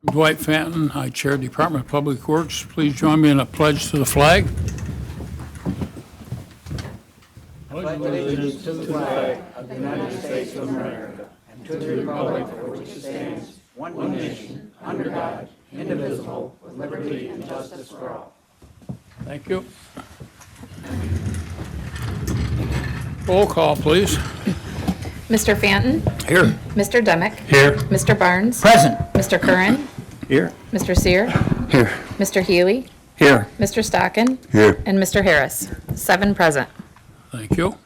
Dwight Fanton, I chair Department of Public Works. Please join me in a pledge to the flag. Thank you. Roll call, please. Mr. Fanton? Here. Mr. Demick? Here. Mr. Barnes? Present. Mr. Curran? Here. Mr. Sear? Here. Mr. Healy? Here. Mr. Stockin? Here. And Mr. Harris. 7 present. Thank you.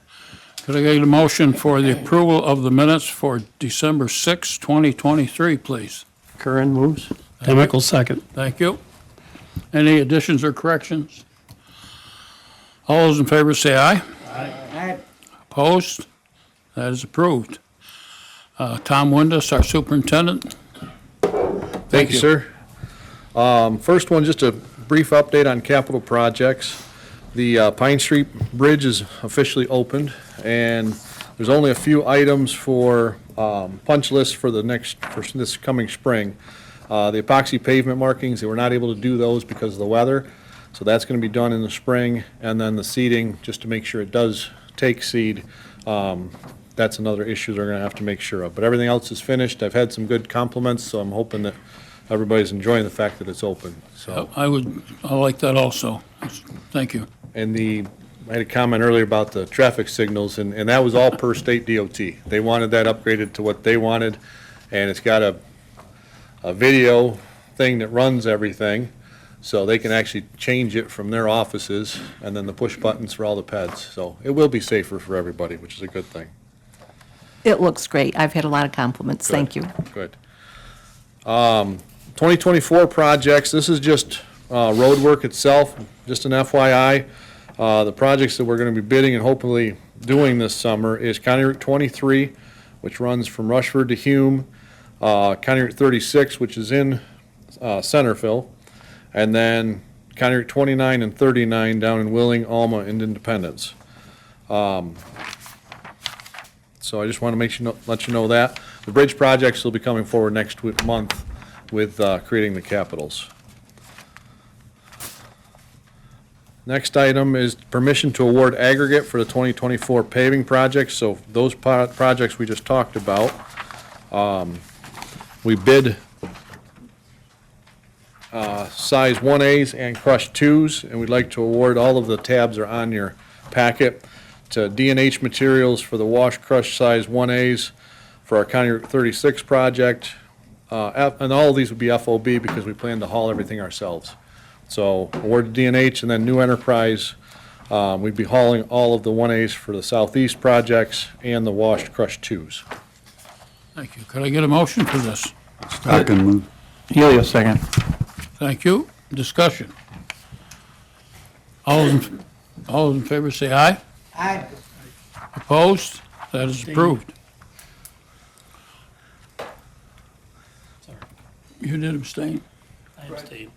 Could I get a motion for the approval of the minutes for December 6, 2023, please? Curran moves. Demick will second. Thank you. Any additions or corrections? All those in favor say aye. Aye. Opposed? That is approved. Tom Windus, our superintendent. Thank you, sir. First one, just a brief update on capital projects. The Pine Street Bridge is officially opened, and there's only a few items for punch lists for this coming spring. The epoxy pavement markings, they were not able to do those because of the weather, so that's going to be done in the spring. And then the seeding, just to make sure it does take seed, that's another issue they're going to have to make sure of. But everything else is finished. I've had some good compliments, so I'm hoping that everybody's enjoying the fact that it's open. So, I like that also. Thank you. and I had a comment earlier about the traffic signals, and that was all per state DOT. They wanted that upgraded to what they wanted, and it's got a video thing that runs everything, so they can actually change it from their offices, and then the push buttons for all the peds. So it will be safer for everybody, which is a good thing. It looks great. I've had a lot of compliments. Thank you. Good. 2024 projects, this is just road work itself, just an FYI. The projects that we're going to be bidding and hopefully doing this summer is County Route 23, which runs from Rushford to Hume, County Route 36, which is in Centerville, and then County Route 29 and 39 down in Willing, Alma, and Independence. So I just want to let you know that. The bridge projects will be coming forward next month with creating the capitals. Next item is permission to award aggregate for the 2024 paving projects. So those projects we just talked about, we bid size 1As and crush 2s, and we'd like to award, all of the tabs are on your packet, to D&H Materials for the wash crush size 1As for our County Route 36 project. And all of these would be FOB because we plan to haul everything ourselves. So award to D&H, and then New Enterprise, we'd be hauling all of the 1As for the southeast projects and the washed crush 2s. Thank you. Could I get a motion for this? Stockin move. Healy will second. Thank you. Discussion. All those in favor say aye. Aye. Opposed? That is approved. You did abstain? I abstain.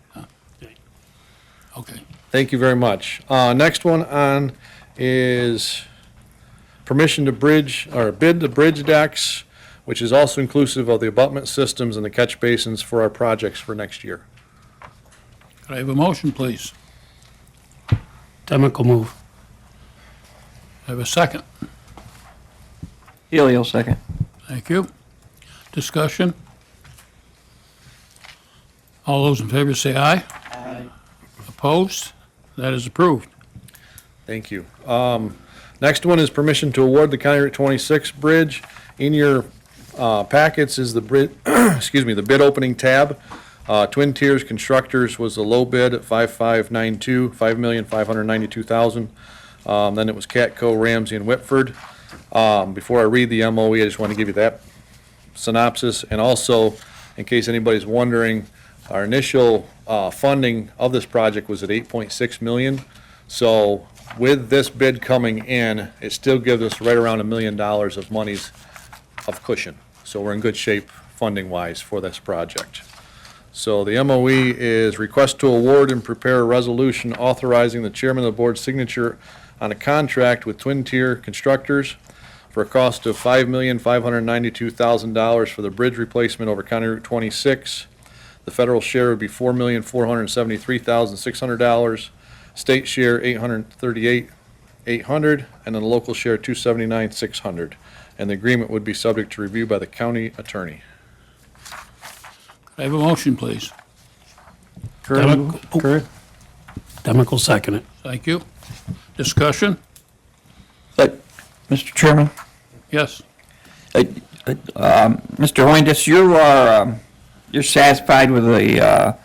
Okay. Thank you very much. Next one on is permission to bid the bridge decks, which is also inclusive of the abutment systems and the catch basins for our projects for next year. Could I have a motion, please? Demick will move. Have a second. Healy will second. Thank you. Discussion. All those in favor say aye. Aye. Opposed? That is approved. Thank you. Next one is permission to award the County Route 26 bridge. In your packets is the the bid opening tab. Twin Tiers Constructors was the low bid at 5,592, $5,592,000. Then it was Catco, Ramsey, and Whitford. Before I read the MOE, I just want to give you that synopsis. And also, in case anybody's wondering, our initial funding of this project was at $8.6 million. So with this bid coming in, it still gives us right around $1 million of monies of cushion. So we're in good shape funding-wise for this project. So the MOE is request to award and prepare a resolution authorizing the chairman of the board's signature on a contract with Twin Tier Constructors for a cost of $5,592,000 for the bridge replacement over County Route 26. The federal share would be $4,473,600. State share, $838,800, and then the local share, $279,600. And the agreement would be subject to review by the county attorney. Could I have a motion, please? Demick will second it. Thank you. Discussion? Mr. Chairman, Yes. Mr. Hoyndess, you're satisfied with the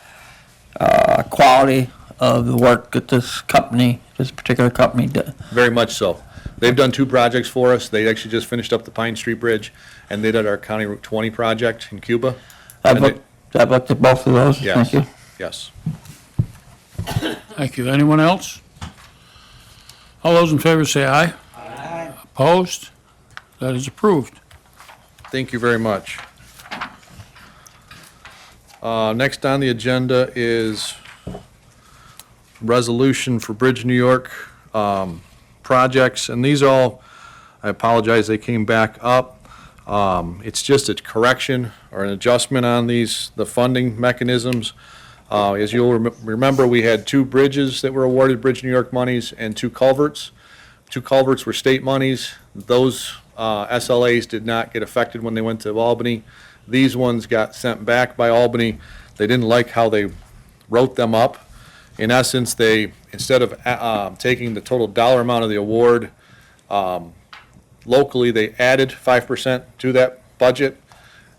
quality of the work that this particular company did? Very much so. They've done 2 projects for us. They actually just finished up the Pine Street Bridge, and they did our County Route 20 project in Cuba. I've And looked at both of those. Yes. Thank you. Yes. Thank you. Anyone else? All those in favor say aye. Aye. Opposed? That is approved. Thank you very much. Next on the agenda is resolution for Bridge New York projects, and these all, I apologize, they came back up. It's just a correction or an adjustment on these, the funding mechanisms. As you'll remember, we had 2 bridges that were awarded Bridge New York monies and 2 culverts. 2 culverts were state monies. Those SLAs did not get affected when they went to Albany. These ones got sent back by Albany. They didn't like how they wrote them up. In essence, they, instead of taking the total dollar amount of the award, locally, they added 5% to that budget,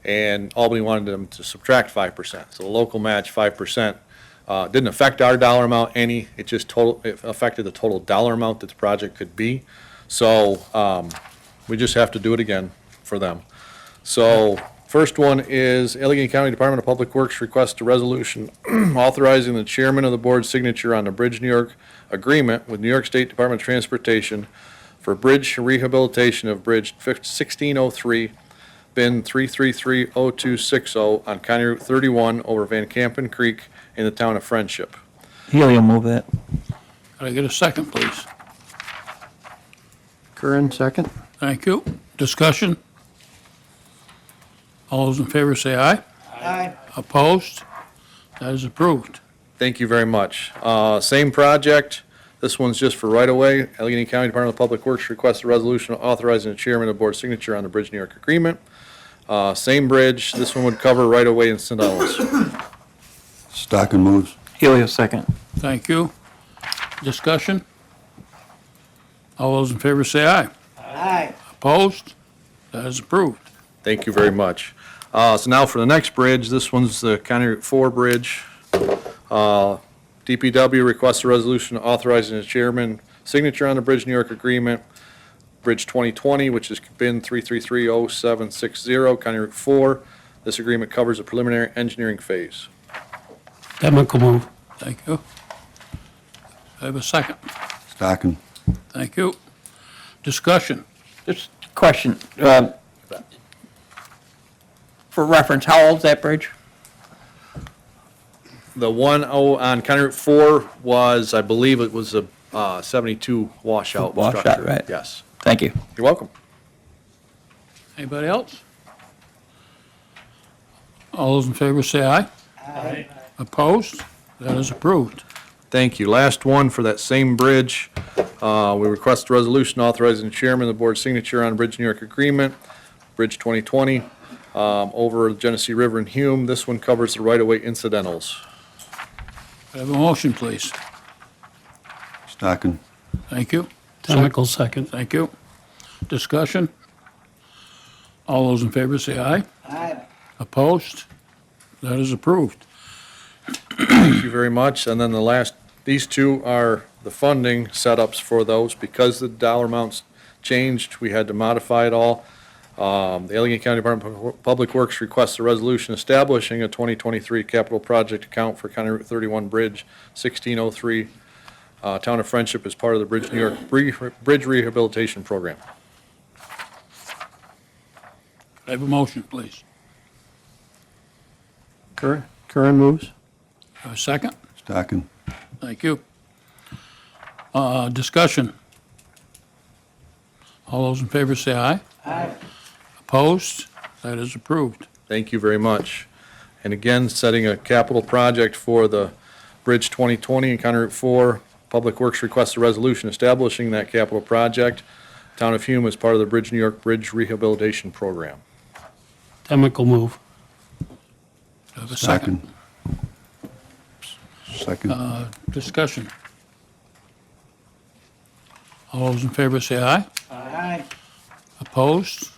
and Albany wanted them to subtract 5%. So the local match, 5%. Didn't affect our dollar amount any, it just it affected the total dollar amount that the project could be. So we just have to do it again for them. So first one is Allegheny County Department of Public Works requests a resolution authorizing the chairman of the board's signature on the Bridge New York agreement with New York State Department of Transportation for bridge rehabilitation of Bridge 1603, bin 3330260 on County Route 31 over Van Campen Creek in the town of Friendship. Healy will move that. Could I get a second, please? Curran, second. Thank you. Discussion? All those in favor say aye. Aye. Opposed? That is approved. Thank you very much. Same project. This one's just for right-of-way. Allegheny County Department of Public Works requests a resolution authorizing the chairman of the board's signature on the Bridge New York agreement. Same bridge. This one would cover right-of-way in St. Albans. Stockton moves. Healy will second. Thank you. Discussion? All those in favor say aye. Aye. Opposed? That is approved. Thank you very much. So now for the next bridge, this one's the County Route 4 bridge. DPW requests a resolution authorizing the chairman signature on the Bridge New York agreement. Bridge 2020, which is bin 3330760, County Route 4. This agreement covers the preliminary engineering phase. Demick will move. Thank you. I have a second. Stockton. Thank you. Discussion? Just a question. For reference, how old's that bridge? The one on County Route 4 was, I believe it was a 72 washout Washout, structure. right. Yes. Thank you. You're welcome. Anybody else? All those in favor say aye. Aye. Opposed? That is approved. Thank you. Last one for that same bridge. We request a resolution authorizing the chairman of the board's signature on Bridge New York agreement, Bridge 2020, over the Genesee River in Hume. This one covers the right-of-way incidentals. Could I have a motion, please? Stockton. Thank you. Demick will second. Thank you. Discussion? All those in favor say aye. Aye. Opposed? That is approved. Thank you very much. And then the last, these two are the funding setups for those. Because the dollar amounts changed, we had to modify it all. The Allegheny County Department of Public Works requests a resolution establishing a 2023 capital project account for County Route 31 Bridge 1603, Town of Friendship as part of the Bridge New York Bridge Rehabilitation Program. Could I have a motion, please? Curran moves. A second? Stockton. Thank you. Discussion? All those in favor say aye. Aye. Opposed? That is approved. Thank you very much. And again, setting a capital project for the Bridge 2020 and County Route 4. Public Works requests a resolution establishing that capital project. Town of Hume is part of the Bridge New York Bridge Rehabilitation Program. Demick will move. Do I have a second? Second. Discussion. All those in favor say aye. Aye. Opposed?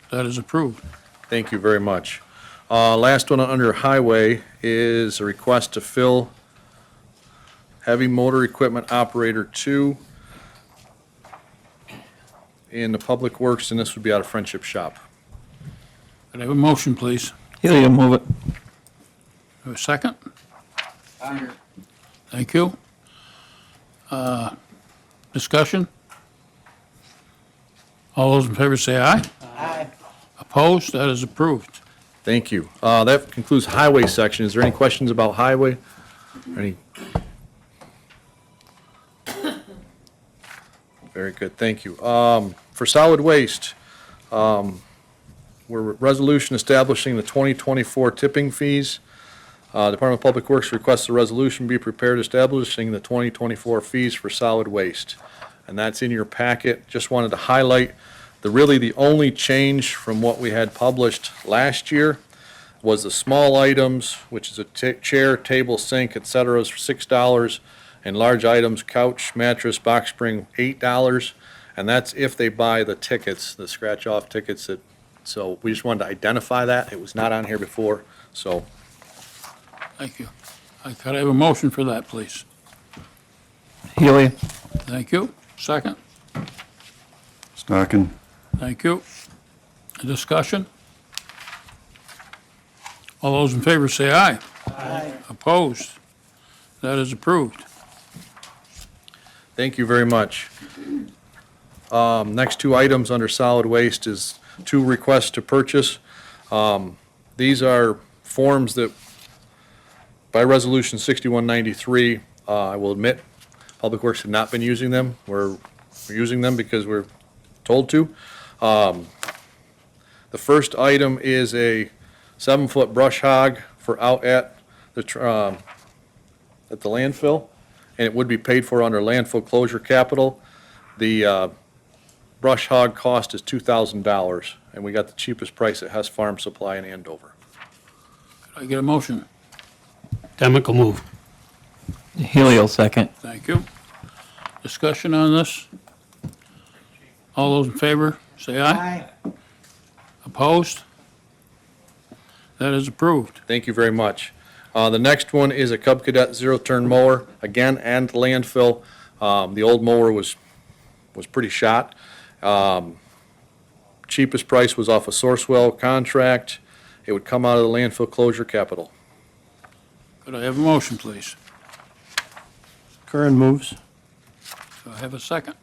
That is approved. Thank you very much. Last one under Highway is a request to fill Heavy Motor Equipment Operator 2 in the Public Works, and this would be out of Friendship Shop. Could I have a motion, please? Healy will move it. Do I have a second? Thank you. Discussion? All those in favor say aye. Aye. Opposed? That is approved. Thank you. That concludes Highway section. Is there any questions about Highway? Any? Very good, thank you. For solid waste, we're resolution establishing the 2024 tipping fees. Department of Public Works requests a resolution be prepared establishing the 2024 fees for solid waste. And that's in your packet. Just wanted to highlight really the only change from what we had published last year was the small items, which is a chair, table, sink, et cetera, is for $6. And large items, couch, mattress, box spring, $8. And that's if they buy the tickets, the scratch-off tickets so we just wanted to identify that. It was not on here before, so. Thank you. Could I have a motion for that, please? Healy. Thank you. Second? Stocking. Thank you. Discussion? All those in favor say aye. Aye. Opposed? That is approved. Thank you very much. Next two items under solid waste is two requests to purchase. These are forms that, by Resolution 6193, I will admit, Public Works have not been using them. We're using them because we're told to. The first item is a 7-foot brush hog for out at the landfill, and it would be paid for under landfill closure capital. The brush hog cost is $2,000, and we got the cheapest price at Hess Farm Supply in Andover. Could I get a motion? Demick will move. Healy will second. Thank you. Discussion on this? All those in favor, say aye. Aye. Opposed? That is approved. Thank you very much. The next one is a Cub Cadet zero-turn mower, again, and landfill. The old mower was pretty shot. Cheapest price was off a Sourcewell contract. It would come out of the landfill closure capital. Could I have a motion, please? Curran moves. Do I have a second?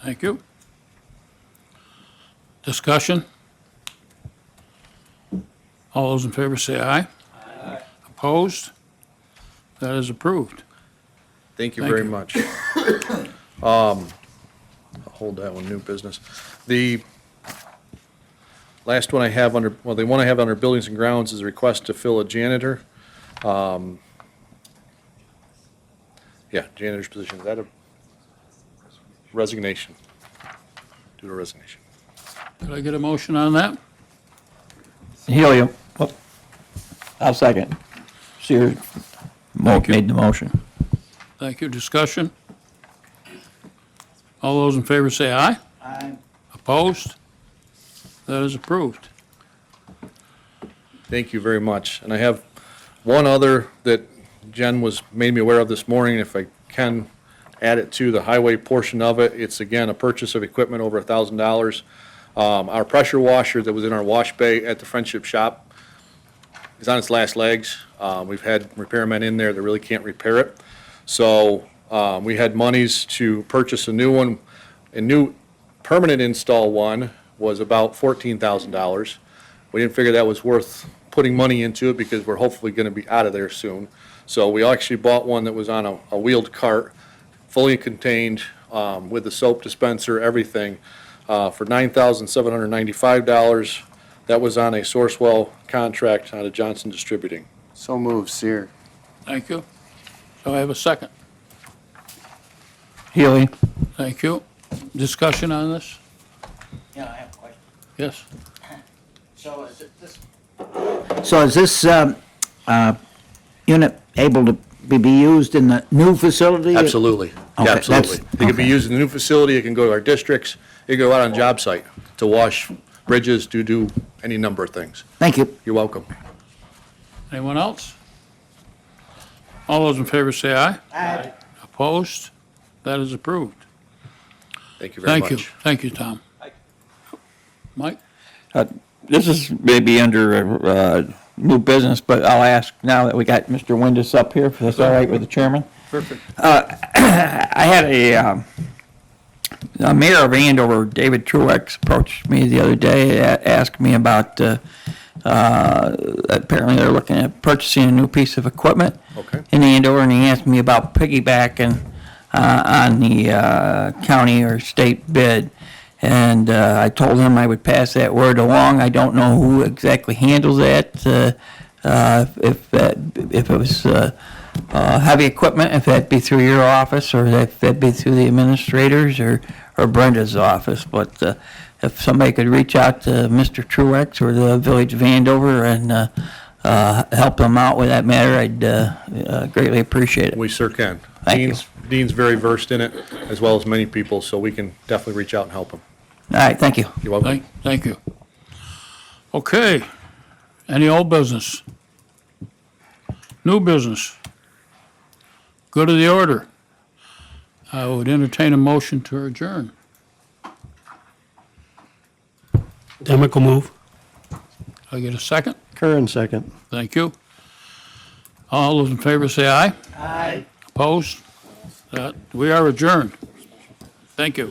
Thank you. Discussion? All those in favor say aye. Aye. Opposed? That is approved. Thank you Thank very you. much. I'll hold that one, new business. The last one I have under, well, the one I have under Buildings and Grounds is a request to fill a janitor. Yeah, janitor's position. Is that a resignation? Due to resignation. Could I get a motion on that? Healy, I'll second. Sears Thank you. made the motion. Thank you. Discussion? All those in favor say aye. Aye. Opposed? That is approved. Thank you very much. And I have one other that Jen made me aware of this morning, if I can add it to the highway portion of it. It's again, a purchase of equipment over $1,000. Our pressure washer that was in our wash bay at the Friendship Shop is on its last legs. We've had repairmen in there that really can't repair it. So we had monies to purchase a new one. A new permanent install one was about $14,000. We didn't figure that was worth putting money into it because we're hopefully going to be out of there soon. So we actually bought one that was on a wheeled cart, fully contained, with the soap dispenser, everything, for $9,795. That was on a Sourcewell contract out of Johnson Distributing. So moved, Seer. Thank you. So I have a second. Healy. Thank you. Discussion on this? Yeah, I have a question. Yes. So is this unit able to be used in the new facility? Absolutely. Okay, Absolutely. that's- It can be okay. used in the new facility, it can go to our districts, it can go out on job site to wash bridges, to do any number of things. Thank you. You're welcome. Anyone else? All those in favor say aye. Aye. Opposed? That is approved. Thank you very Thank you. much. Thank you, Tom. Mike? This is maybe under new business, but I'll ask now that we got Mr. Windus up here, if that's all right with the chairman. Perfect. I had a mayor of Andover, David Truex, approached me the other day, asked me about, apparently they're looking at purchasing a new piece of equipment Okay. in Andover, and he asked me about piggybacking on the county or state bid. And I told him I would pass that word along. I don't know who exactly handles that, if it was heavy equipment, if that'd be through your office, or if that'd be through the administrators or Brenda's office. But if somebody could reach out to Mr. Truex or the Village of Andover and help them out with that matter, I'd greatly appreciate it. We sure can. Thank you. Dean's very versed in it, as well as many people, so we can definitely reach out and help him. All right, thank you. You're welcome. Thank you. Okay. Any old business? New business? Good of the order. I would entertain a motion to adjourn. Demick will move. I get a second? Curran, second. Thank you. All those in favor say aye. Aye. Opposed? We are adjourned. Thank you.